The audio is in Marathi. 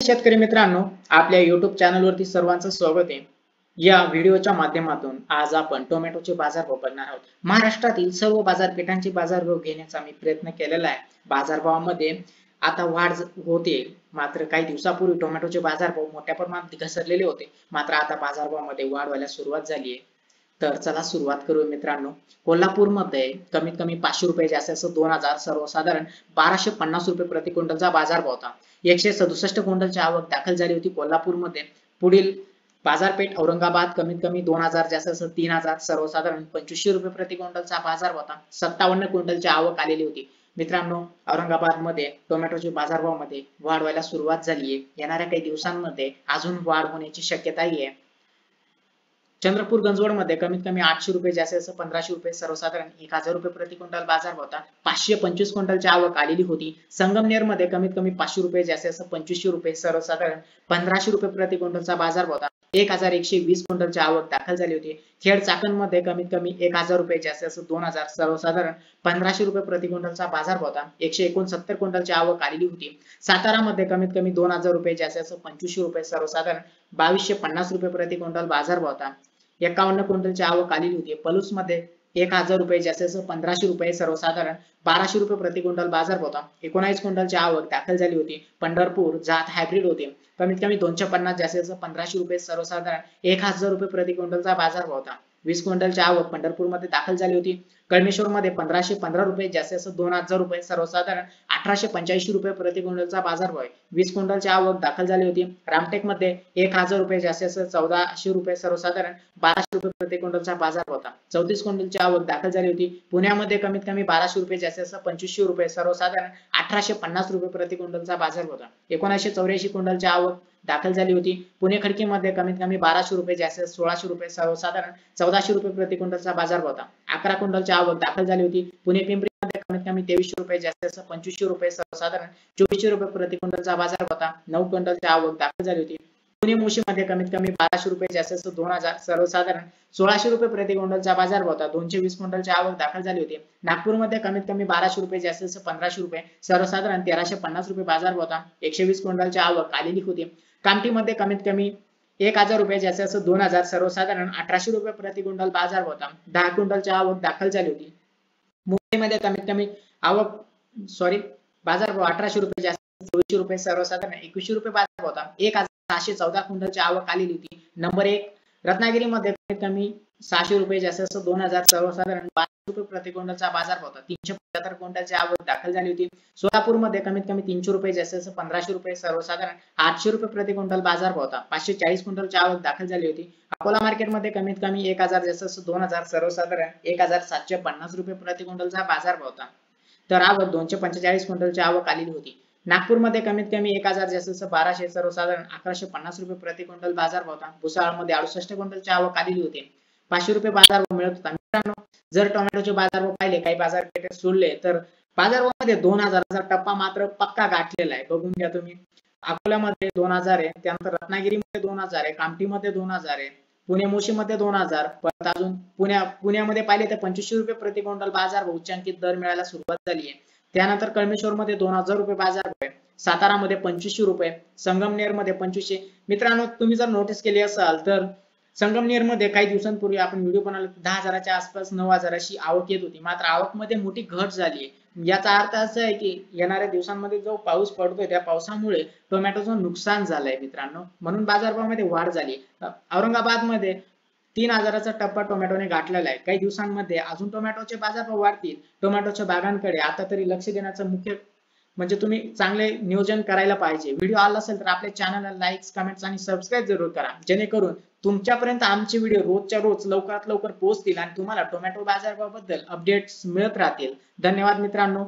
शेतकरी मित्रांनो, आपल्या YouTube चॅनलवरती सर्वांचं स्वागत आहे. या व्हिडिओच्या माध्यमातून आज आपण टोमॅटोचे बाजारभाव बघणार आहोत. महाराष्ट्रातील सर्व बाजारपेठांचे बाजारभाव घेण्याचा मी प्रयत्न केलेला आहे. बाजारभावामध्ये आता वाढ होते. मात्र काही दिवसापूर्वी टोमॅटोचे बाजारभाव मोठ्या प्रमाणात घसरलेले होते. मात्र आता बाजारभावामध्ये वाढ व्हायला सुरुवात झाली आहे. तर चला सुरुवात करूया मित्रांनो. कोल्हापूरमध्ये कमीत कमी 500 रुपये जास्त असं 2000, सर्वसाधारण 1250 रुपये प्रति क्विंटलचा बाजारभाव होता. 167 क्विंटलची आवक दाखल झाली होती कोल्हापूरमध्ये. पुढील बाजारपेठ औरंगाबाद कमीत कमी 2000 जास्त असं 3000, सर्वसाधारण 2500 रुपये प्रति क्विंटलचा बाजारभाव होता. 57 क्विंटलची आवक आलेली होती. मित्रांनो, औरंगाबादमध्ये टोमॅटोच्या बाजारभावामध्ये वाढ व्हायला सुरुवात झाली आहे. येणाऱ्या काही दिवसांमध्ये अजून वाढ होण्याची शक्यता आहे. चंद्रपूर गंजवडमध्ये कमीत कमी 800 रुपये जास्त असं 1500 रुपये, सर्वसाधारण 1000 रुपये प्रति क्विंटल बाजारभाव होता. 525 क्विंटलची आवक आलेली होती. संगमनेरमध्ये कमीत कमी 500 रुपये जास्त असं 2500 रुपये, सर्वसाधारण 1500 रुपये प्रति क्विंटलचा बाजारभाव होता. 1120 क्विंटलची आवक दाखल झाली होती. खेड चाकणमध्ये कमीत कमी 1000 रुपये जास्त असं 2000, सर्वसाधारण 1500 रुपये प्रति क्विंटलचा बाजारभाव होता. 169 क्विंटलची आवक आलेली होती. सातारामध्ये कमीत कमी 2000 रुपये जास्त असं 2500 रुपये, सर्वसाधारण 2250 रुपये प्रति क्विंटल बाजारभाव होता. 51 क्विंटलची आवक आलेली होती. पलूसमध्ये 1000 रुपये जास्त असं 1500 रुपये, सर्वसाधारण 1200 रुपये प्रति क्विंटल बाजारभाव होता. 19 क्विंटलची आवक दाखल झाली होती. पंढरपूर जात हायब्रिड होते. कमीत कमी 250 जास्त असं 1500 रुपये, सर्वसाधारण 1000 रुपये प्रति क्विंटलचा बाजारभाव होता. 20 क्विंटलची आवक पंढरपूरमध्ये दाखल झाली होती. कळमेश्वरमध्ये 1515 रुपये जास्त असं 2000 रुपये, सर्वसाधारण 1885 रुपये प्रति क्विंटलचा बाजारभाव आहे. 20 क्विंटलची आवक दाखल झाली होती. रामटेकमध्ये 1000 रुपये जास्त असं 1400 रुपये, सर्वसाधारण 1200 रुपये प्रति क्विंटलचा बाजारभाव होता. 34 क्विंटलची आवक दाखल झाली होती. पुण्यामध्ये कमीत कमी 1200 रुपये जास्त असं 2500 रुपये, सर्वसाधारण 1850 रुपये प्रति क्विंटलचा बाजारभाव होता. 1984 क्विंटलची आवक दाखल झाली होती. पुणे खडकीमध्ये कमीत कमी 1200 रुपये जास्त 1600 रुपये, सर्वसाधारण 1400 रुपये प्रति क्विंटलचा बाजारभाव होता. 11 क्विंटलची आवक दाखल झाली होती. पुणे पिंपरीमध्ये कमीत कमी 2300 रुपये जास्त असं 2500 रुपये, सर्वसाधारण 2400 रुपये प्रति क्विंटलचा बाजारभाव होता. 9 क्विंटलची आवक दाखल झाली होती. पुणे मुळशीमध्ये कमीत कमी 1200 रुपये जास्त असं 2000, सर्वसाधारण 1600 रुपये प्रति क्विंटलचा बाजारभाव होता. 220 क्विंटलची आवक दाखल झाली होती. नागपूरमध्ये कमीत कमी 1200 रुपये जास्त असं 1500 रुपये, सर्वसाधारण 1350 रुपये बाजारभाव होता. 120 क्विंटलची आवक आलेली होती. कामठीमध्ये कमीत कमी 1000 रुपये जास्त असं 2000, सर्वसाधारण 1800 रुपये प्रति क्विंटल बाजारभाव होता. 10 क्विंटलची आवक दाखल झाली होती. मुंबईमध्ये कमीत कमी बाजारभाव 1800 रुपये जास्त 2400 रुपये, सर्वसाधारण 2100 रुपये बाजारभाव होता. 1614 क्विंटलची आवक आलेली होती. नंबर 1 रत्नागिरीमध्ये कमीत कमी 600 रुपये जास्त असं 2000, सर्वसाधारण 1200 रुपये प्रति क्विंटलचा बाजारभाव होता. 375 क्विंटलची आवक दाखल झाली होती. सोलापूरमध्ये कमीत कमी 300 रुपये जास्त असं 1500 रुपये, सर्वसाधारण 800 रुपये प्रति क्विंटल बाजारभाव होता. 540 क्विंटलची आवक दाखल झाली होती. अकोला मार्केटमध्ये कमीत कमी 1000 जास्त असं 2000, सर्वसाधारण 1750 रुपये प्रति क्विंटलचा बाजारभाव होता. तर आवक 245 क्विंटलची आवक आलेली होती. नागपूरमध्ये कमीत कमी 1000 जास्त असं 1200, सर्वसाधारण 1150 रुपये प्रति क्विंटल बाजारभाव होता. भुसावळमध्ये 68 क्विंटलची आवक आलेली होती. 500 रुपये बाजारभाव मिळत होता. मित्रांनो, जर टोमॅटोचे बाजारभाव पाहिले, काही बाजारपेठेत सोडले, तर बाजारभावामध्ये 2000चा टप्पा मात्र पक्का गाठलेला आहे. बघून घ्या तुम्ही. अकोल्यामध्ये 2000 आहे, त्यानंतर रत्नागिरीमध्ये 2000 आहे, कामठीमध्ये 2000 आहे, पुणे मुळशीमध्ये 2000, परत अजून पुण्यामध्ये पाहिले तर 2500 रुपये प्रति क्विंटल बाजारभाव उच्चांकित दर मिळायला सुरुवात झाली आहे. त्यानंतर कळमेश्वरमध्ये 2000 रुपये बाजारभाव आहे. सातारामध्ये 2500 रुपये, संगमनेरमध्ये 2500. मित्रांनो, तुम्ही जर नोटीस केली असाल तर संगमनेरमध्ये काही दिवसांपूर्वी आपण व्हिडिओ बनवला, 10,000च्या आसपास 9,000 अशी आवक येत होती. मात्र आवकमध्ये मोठी घट झाली आहे. याचा अर्थ असा आहे की येणाऱ्या दिवसांमध्ये जो पाऊस पडतोय त्या पावसामुळे टोमॅटोचं नुकसान झालंय मित्रांनो, म्हणून बाजारभावामध्ये वाढ झाली. औरंगाबादमध्ये 3000चा टप्पा टोमॅटोने गाठलेला आहे. काही दिवसांमध्ये अजून टोमॅटोचे बाजारभाव वाढतील. टोमॅटोच्या बागांकडे आता तरी लक्ष देण्याचं मुख्य म्हणजे तुम्ही चांगले नियोजन करायला पाहिजे. व्हिडिओ आला असेल तर आपल्या चॅनलला लाईक्स, कमेंट्स आणि सबस्क्राईब जरूर करा, जेणेकरून तुमच्यापर्यंत आमचे व्हिडिओ रोजच्या रोज लवकरात लवकर पोहोचतील आणि तुम्हाला टोमॅटो बाजारभावाबद्दल अपडेट्स मिळत राहतील. धन्यवाद मित्रांनो.